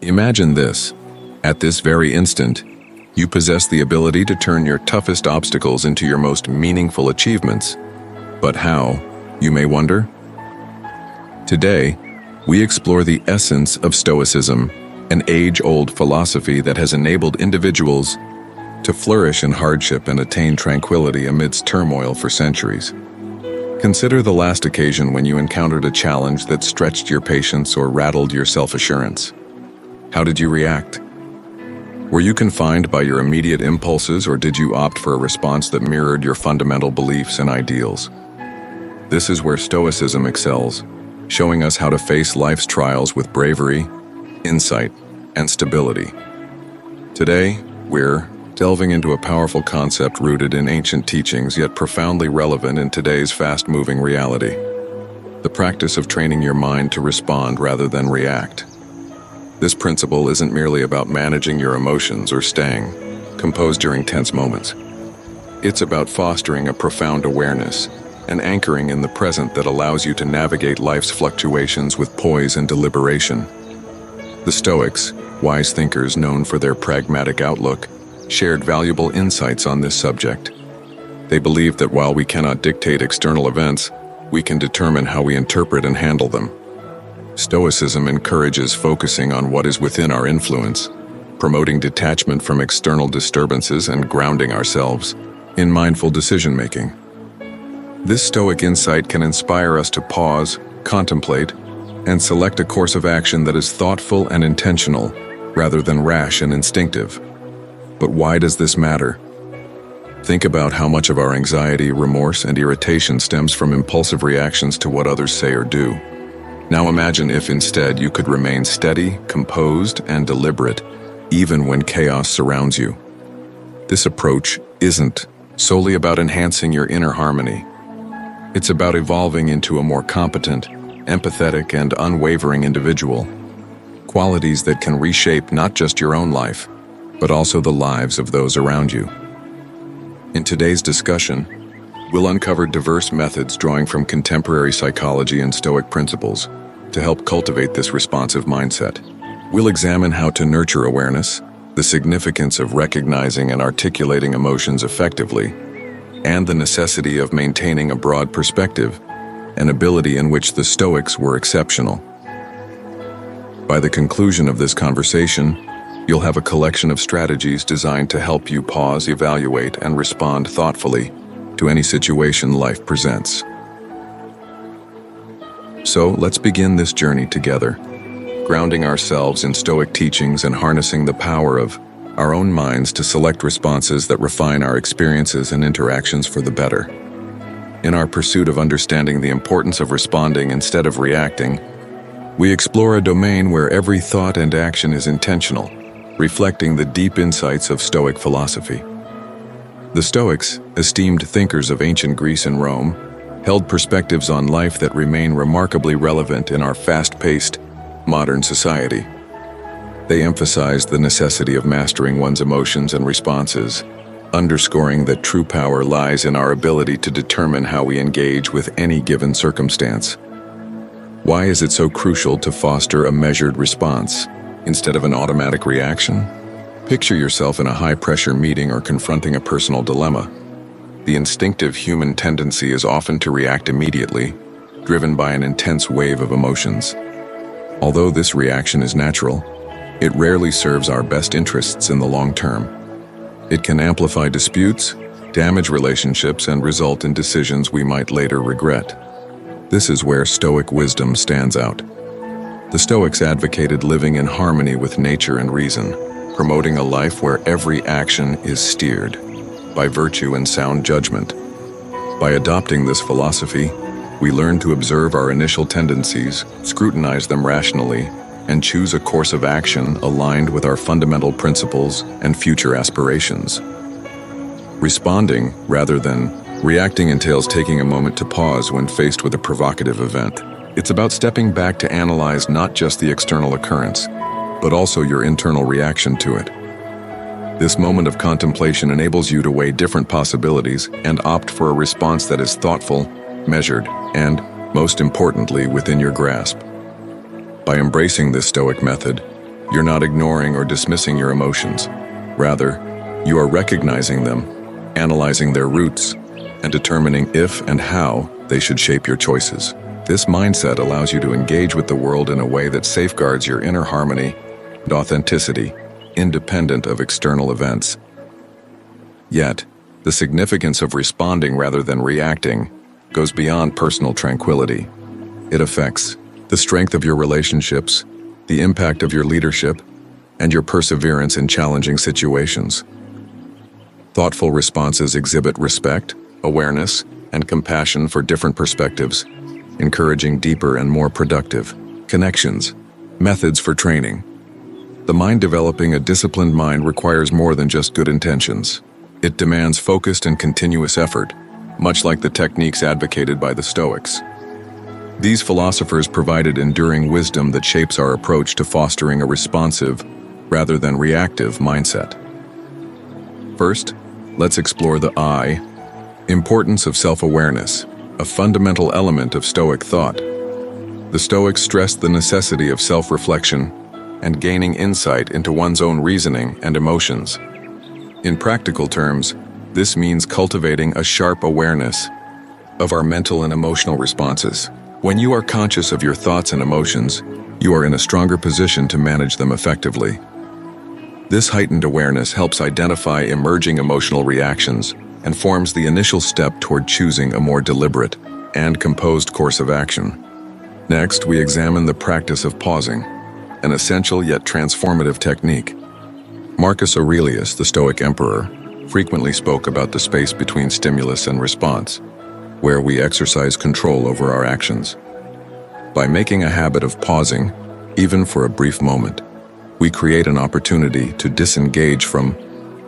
Imagine this. At this very instant, you possess the ability to turn your toughest obstacles into your most meaningful achievements. But how, you may wonder? Today, we explore the essence of Stoicism, an age-old philosophy that has enabled individuals to flourish in hardship and attain tranquility amidst turmoil for centuries. Consider the last occasion when you encountered a challenge that stretched your patience or rattled your self-assurance. How did you react? Were you confined by your immediate impulses, or did you opt for a response that mirrored your fundamental beliefs and ideals? This is where Stoicism excels, showing us how to face life's trials with bravery, insight, and stability. Today, we're delving into a powerful concept rooted in ancient teachings yet profoundly relevant in today's fast-moving reality: the practice of training your mind to respond rather than react. This principle isn't merely about managing your emotions or staying composed during tense moments. It's about fostering a profound awareness and anchoring in the present that allows you to navigate life's fluctuations with poise and deliberation. The Stoics, wise thinkers known for their pragmatic outlook, shared valuable insights on this subject. They believed that while we cannot dictate external events, we can determine how we interpret and handle them. Stoicism encourages focusing on what is within our influence, promoting detachment from external disturbances and grounding ourselves in mindful decision-making. This Stoic insight can inspire us to pause, contemplate, and select a course of action that is thoughtful and intentional, rather than rash and instinctive. But why does this matter? Think about how much of our anxiety, remorse, and irritation stems from impulsive reactions to what others say or do. Now imagine if instead you could remain steady, composed, and deliberate, even when chaos surrounds you. This approach isn't solely about enhancing your inner harmony. It's about evolving into a more competent, empathetic, and unwavering individual, qualities that can reshape not just your own life, but also the lives of those around you. In today's discussion, we'll uncover diverse methods drawing from contemporary psychology and Stoic principles to help cultivate this responsive mindset. We'll examine how to nurture awareness, the significance of recognizing and articulating emotions effectively, and the necessity of maintaining a broad perspective, an ability in which the Stoics were exceptional. By the conclusion of this conversation, you'll have a collection of strategies designed to help you pause, evaluate, and respond thoughtfully to any situation life presents. So let's begin this journey together, grounding ourselves in Stoic teachings and harnessing the power of our own minds to select responses that refine our experiences and interactions for the better. In our pursuit of understanding the importance of responding instead of reacting, we explore a domain where every thought and action is intentional, reflecting the deep insights of Stoic philosophy. The Stoics, esteemed thinkers of ancient Greece and Rome, held perspectives on life that remain remarkably relevant in our fast-paced, modern society. They emphasized the necessity of mastering one's emotions and responses, underscoring that true power lies in our ability to determine how we engage with any given circumstance. Why is it so crucial to foster a measured response instead of an automatic reaction? Picture yourself in a high-pressure meeting or confronting a personal dilemma. The instinctive human tendency is often to react immediately, driven by an intense wave of emotions. Although this reaction is natural, it rarely serves our best interests in the long term. It can amplify disputes, damage relationships, and result in decisions we might later regret. This is where Stoic wisdom stands out. The Stoics advocated living in harmony with nature and reason, promoting a life where every action is steered by virtue and sound judgment. By adopting this philosophy, we learn to observe our initial tendencies, scrutinize them rationally, and choose a course of action aligned with our fundamental principles and future aspirations. Responding, rather than reacting, entails taking a moment to pause when faced with a provocative event. It's about stepping back to analyze not just the external occurrence, but also your internal reaction to it. This moment of contemplation enables you to weigh different possibilities and opt for a response that is thoughtful, measured, and, most importantly, within your grasp. By embracing this Stoic method, You're not ignoring or dismissing your emotions. Rather, you are recognizing them, analyzing their roots, and determining if and how they should shape your choices. This mindset allows you to engage with the world in a way that safeguards your inner harmony and authenticity, independent of external events. Yet, the significance of responding rather than reacting goes beyond personal tranquility. It affects the strength of your relationships, the impact of your leadership, and your perseverance in challenging situations. Thoughtful responses exhibit respect, awareness, and compassion for different perspectives, encouraging deeper and more productive connections. Methods for training. The mind developing a disciplined mind requires more than just good intentions. It demands focused and continuous effort, much like the techniques advocated by the Stoics. These philosophers provided enduring wisdom that shapes our approach to fostering a responsive, rather than reactive, mindset. First, let's explore the I, importance of self-awareness, a fundamental element of Stoic thought. The Stoics stressed the necessity of self-reflection and gaining insight into one's own reasoning and emotions. In practical terms, this means cultivating a sharp awareness of our mental and emotional responses. When you are conscious of your thoughts and emotions, you are in a stronger position to manage them effectively. This heightened awareness helps identify emerging emotional reactions and forms the initial step toward choosing a more deliberate and composed course of action. Next, we examine the practice of pausing, an essential yet transformative technique. Marcus Aurelius, the Stoic emperor, frequently spoke about the space between stimulus and response, where we exercise control over our actions. By making a habit of pausing, even for a brief moment, we create an opportunity to disengage from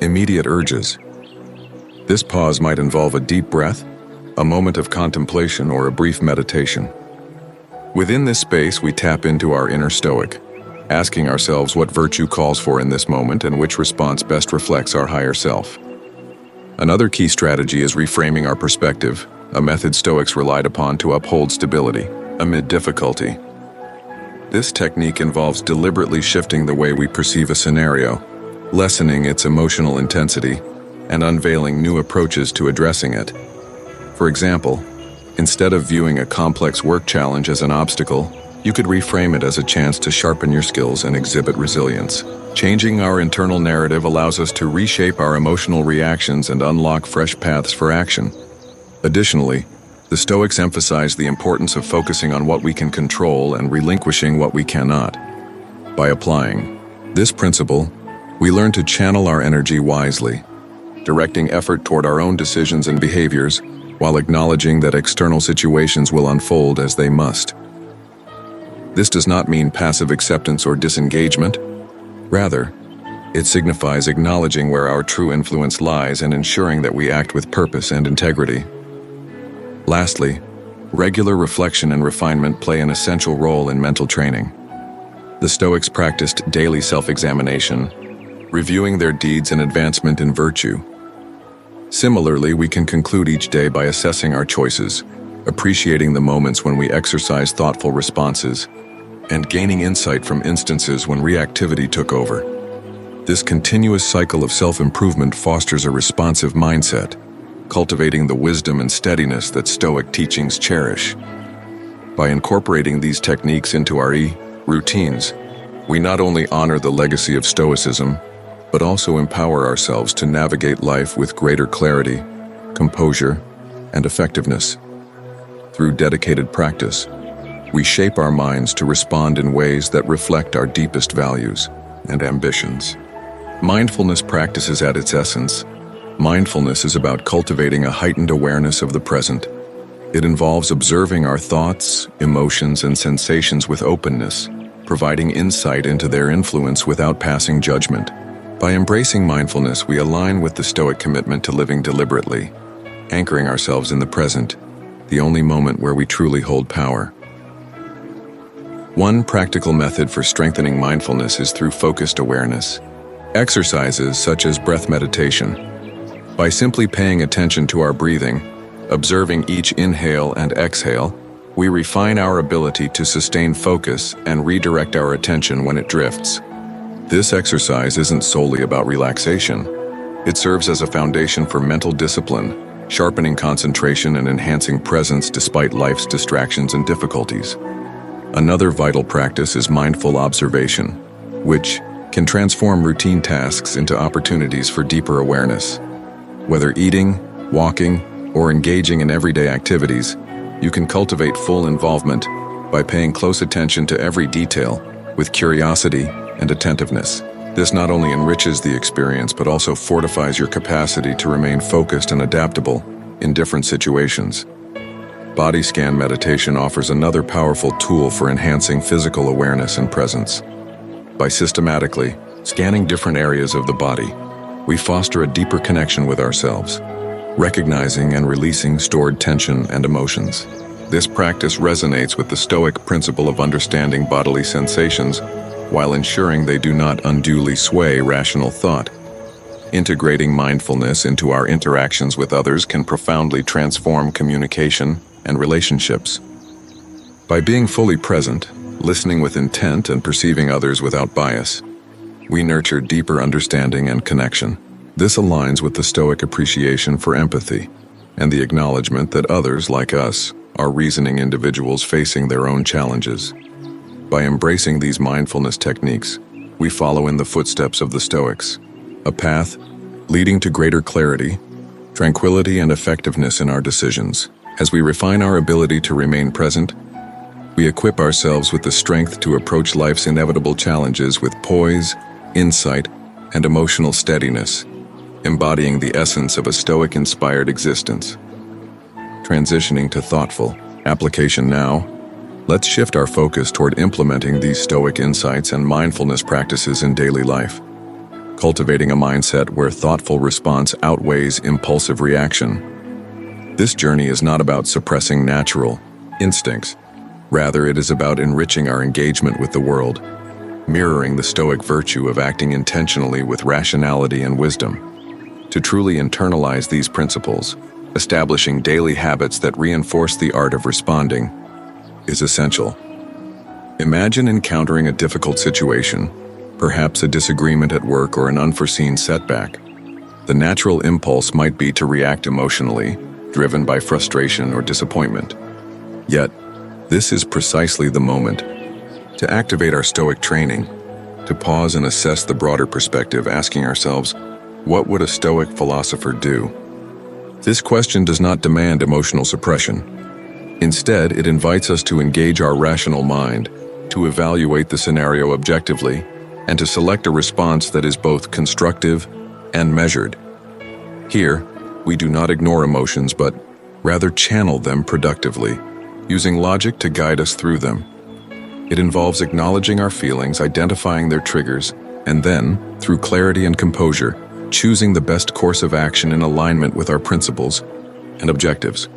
immediate urges. This pause might involve a deep breath, a moment of contemplation, or a brief meditation. Within this space, we tap into our inner Stoic, asking ourselves what virtue calls for in this moment and which response best reflects our higher self. Another key strategy is reframing our perspective, a method Stoics relied upon to uphold stability amid difficulty. This technique involves deliberately shifting the way we perceive a scenario, lessening its emotional intensity, and unveiling new approaches to addressing it. For example, instead of viewing a complex work challenge as an obstacle, you could reframe it as a chance to sharpen your skills and exhibit resilience. Changing our internal narrative allows us to reshape our emotional reactions and unlock fresh paths for action. Additionally, the Stoics emphasize the importance of focusing on what we can control and relinquishing what we cannot. By applying this principle, we learn to channel our energy wisely, directing effort toward our own decisions and behaviors, while acknowledging that external situations will unfold as they must. This does not mean passive acceptance or disengagement. Rather, it signifies acknowledging where our true influence lies and ensuring that we act with purpose and integrity. Lastly, regular reflection and refinement play an essential role in mental training. The Stoics practiced daily self-examination, reviewing their deeds and advancement in virtue. Similarly, we can conclude each day by assessing our choices, appreciating the moments when we exercise thoughtful responses, and gaining insight from instances when reactivity took over. This continuous cycle of self-improvement fosters a responsive mindset, cultivating the wisdom and steadiness that Stoic teachings cherish. By incorporating these techniques into our routines, we not only honor the legacy of Stoicism, but also empower ourselves to navigate life with greater clarity, composure, and effectiveness. Through dedicated practice, we shape our minds to respond in ways that reflect our deepest values and ambitions. Mindfulness practices at its essence. Mindfulness is about cultivating a heightened awareness of the present. It involves observing our thoughts, emotions, and sensations with openness, providing insight into their influence without passing judgment. By embracing mindfulness, we align with the Stoic commitment to living deliberately, anchoring ourselves in the present, the only moment where we truly hold power. One practical method for strengthening mindfulness is through focused awareness. Exercises such as breath meditation. By simply paying attention to our breathing, observing each inhale and exhale, we refine our ability to sustain focus and redirect our attention when it drifts. This exercise isn't solely about relaxation. It serves as a foundation for mental discipline, sharpening concentration and enhancing presence despite life's distractions and difficulties. Another vital practice is mindful observation, which can transform routine tasks into opportunities for deeper awareness. Whether eating, walking, or engaging in everyday activities, you can cultivate full involvement by paying close attention to every detail with curiosity and attentiveness. This not only enriches the experience but also fortifies your capacity to remain focused and adaptable in different situations. Body scan meditation offers another powerful tool for enhancing physical awareness and presence. By systematically scanning different areas of the body, we foster a deeper connection with ourselves, recognizing and releasing stored tension and emotions. This practice resonates with the Stoic principle of understanding bodily sensations while ensuring they do not unduly sway rational thought. Integrating mindfulness into our interactions with others can profoundly transform communication and relationships. By being fully present, listening with intent, and perceiving others without bias, we nurture deeper understanding and connection. This aligns with the Stoic appreciation for empathy and the acknowledgement that others, like us, are reasoning individuals facing their own challenges. By embracing these mindfulness techniques, we follow in the footsteps of the Stoics, a path leading to greater clarity, tranquility, and effectiveness in our decisions. As we refine our ability to remain present, we equip ourselves with the strength to approach life's inevitable challenges with poise, insight, and emotional steadiness, embodying the essence of a Stoic-inspired existence. Transitioning to thoughtful application now, let's shift our focus toward implementing these Stoic insights and mindfulness practices in daily life, cultivating a mindset where thoughtful response outweighs impulsive reaction. This journey is not about suppressing natural instincts. Rather, it is about enriching our engagement with the world, mirroring the Stoic virtue of acting intentionally with rationality and wisdom. To truly internalize these principles, establishing daily habits that reinforce the art of responding is essential. Imagine encountering a difficult situation, perhaps a disagreement at work or an unforeseen setback. The natural impulse might be to react emotionally, driven by frustration or disappointment. Yet, this is precisely the moment to activate our Stoic training, to pause and assess the broader perspective, asking ourselves, what would a Stoic philosopher do? This question does not demand emotional suppression. Instead, it invites us to engage our rational mind, to evaluate the scenario objectively, and to select a response that is both constructive and measured. Here, we do not ignore emotions, but rather channel them productively, using logic to guide us through them. It involves acknowledging our feelings, identifying their triggers, and then, through clarity and composure, choosing the best course of action in alignment with our principles and objectives.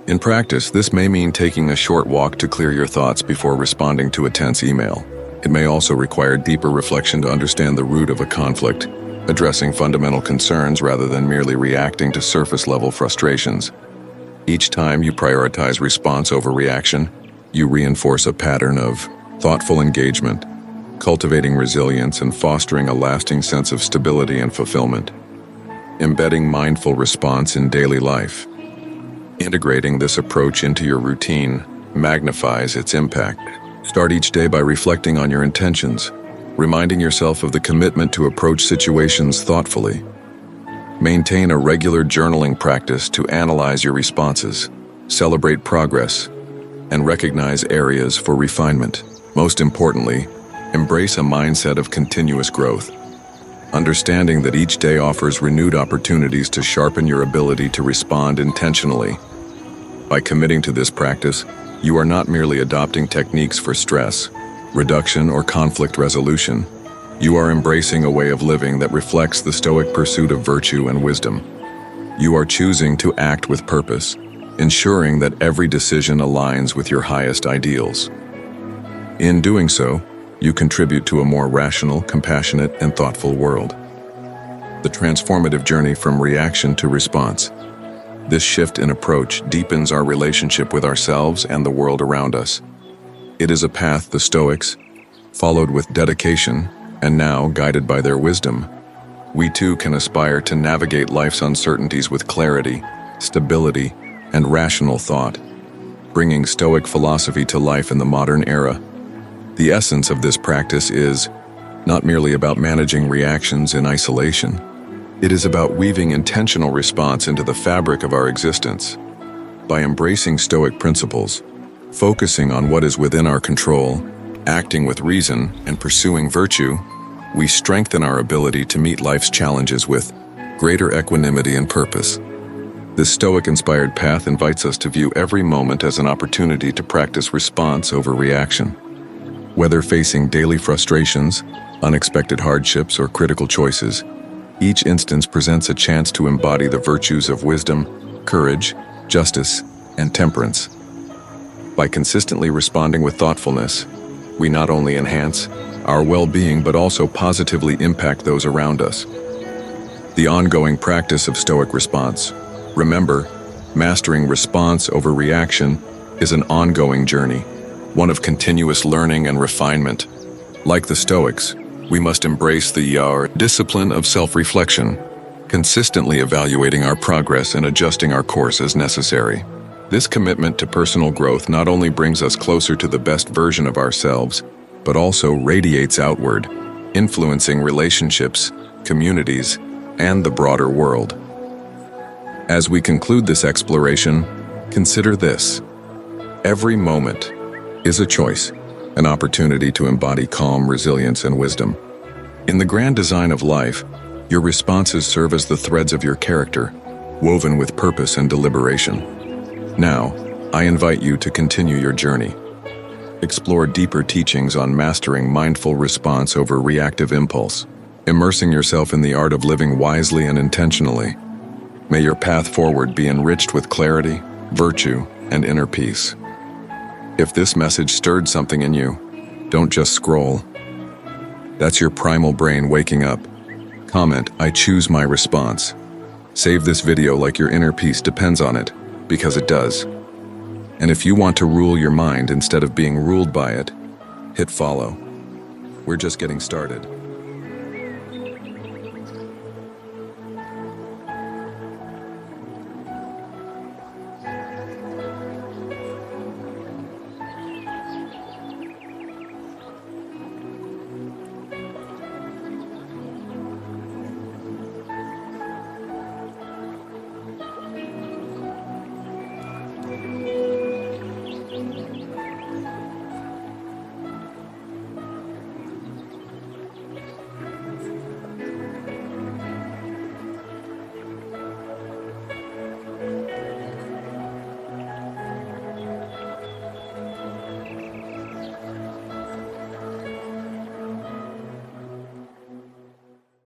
In practice, this may mean taking a short walk to clear your thoughts before responding to a tense email. It may also require deeper reflection to understand the root of a conflict, addressing fundamental concerns rather than merely reacting to surface-level frustrations. Each time you prioritize response over reaction, you reinforce a pattern of thoughtful engagement, cultivating resilience and fostering a lasting sense of stability and fulfillment. Embedding mindful response in daily life. Integrating this approach into your routine magnifies its impact. Start each day by reflecting on your intentions, reminding yourself of the commitment to approach situations thoughtfully. Maintain a regular journaling practice to analyze your responses, celebrate progress, and recognize areas for refinement. Most importantly, embrace a mindset of continuous growth, understanding that each day offers renewed opportunities to sharpen your ability to respond intentionally. By committing to this practice, you are not merely adopting techniques for stress, reduction, or conflict resolution. You are embracing a way of living that reflects the Stoic pursuit of virtue and wisdom. You are choosing to act with purpose, ensuring that every decision aligns with your highest ideals. In doing so, you contribute to a more rational, compassionate, and thoughtful world. The transformative journey from reaction to response. This shift in approach deepens our relationship with ourselves and the world around us. It is a path the Stoics, followed with dedication, And now, guided by their wisdom, we too can aspire to navigate life's uncertainties with clarity, stability, and rational thought, bringing Stoic philosophy to life in the modern era. The essence of this practice is not merely about managing reactions in isolation. It is about weaving intentional response into the fabric of our existence. By embracing Stoic principles, focusing on what is within our control, acting with reason, and pursuing virtue, we strengthen our ability to meet life's challenges with greater equanimity and purpose. This Stoic-inspired path invites us to view every moment as an opportunity to practice response over reaction. Whether facing daily frustrations, unexpected hardships, or critical choices, each instance presents a chance to embody the virtues of wisdom, courage, justice, and temperance. By consistently responding with thoughtfulness, we not only enhance our well-being but also positively impact those around us. The ongoing practice of Stoic response. Remember, mastering response over reaction is an ongoing journey, one of continuous learning and refinement. Like the Stoics, we must embrace the discipline of self-reflection, consistently evaluating our progress and adjusting our course as necessary. This commitment to personal growth not only brings us closer to the best version of ourselves, but also radiates outward, influencing relationships, communities, and the broader world. As we conclude this exploration, consider this. Every moment is a choice, an opportunity to embody calm, resilience, and wisdom. In the grand design of life, your responses serve as the threads of your character, woven with purpose and deliberation. Now, I invite you to continue your journey. Explore deeper teachings on mastering mindful response over reactive impulse, immersing yourself in the art of living wisely and intentionally. May your path forward be enriched with clarity, virtue, and inner peace. If this message stirred something in you, don't just scroll. That's your primal brain waking up. Comment, "I choose my response." Save this video like your inner peace depends on it, because it does. And if you want to rule your mind instead of being ruled by it, hit follow. We're just getting started.